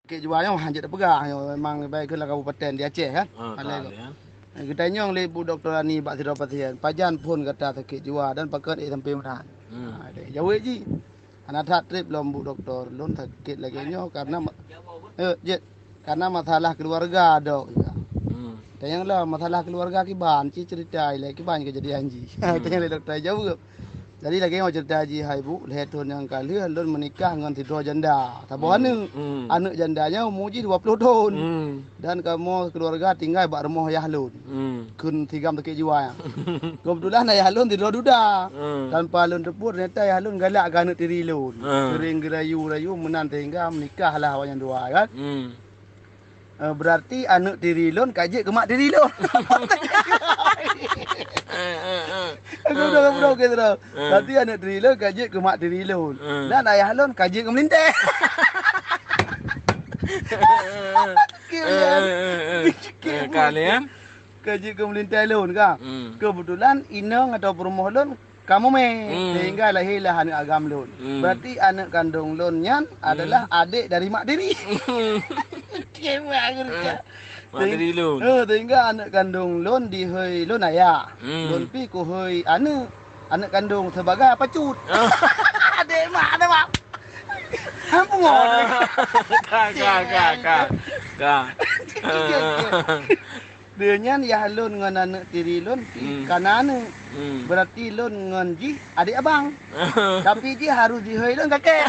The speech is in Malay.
Kakek jualnya hanya pegang memang baik ke kabupaten di Aceh kan. Alai Ya. kita nyong le bu doktor ani bak sira pasien. Pajan pun kata sakit jiwa dan pakat sampai menahan. Jauh ji. Anak tak trip lom bu doktor lon sakit lagi nyo karena jet karena masalah keluarga ada. Tanya lah masalah keluarga kiban cerita ile kiban kejadian ji. Tanya le doktor jauh. Jadi lagi mau cerita haji hai bu, lihat tuan yang kali lun menikah dengan tiga janda. Tahu anak jandanya umuji 20 tahun. Dan kamu keluarga tinggal bak rumah ayah lun. Kun tiga tekik jiwa yang. Kebetulan ayah lun tidur duda. Tanpa lun tepur ternyata ayah lun galak ke anak tiri lun. Sering gerayu-rayu menanti hingga menikah lah awak yang dua kan. Berarti anak tiri lun kajik ke mak tiri lun. Aku dah berau ke terus. Berarti anak tiri lun kajik ke mak tiri lun. Dan ayah lun kajik ke melinteh. Kalian Kajik ke melinteh lun kan. Kebetulan inang atau perumah lun kamu sehingga lahirlah anak agam lun. Berarti anak kandung lun nyan adalah adik dari mak tiri. mak tiri lun. Sehingga anak kandung lun dihoi lun ayah. Lun pi ku hoi anak kandung sebagai apa cut. Adik mak. Hampu ngod. Kak. Dia nyan ya lun ngan anak tiri lun kanan. Berarti lun ngan ji adik abang. Tapi ji harus dihoi lun kakek.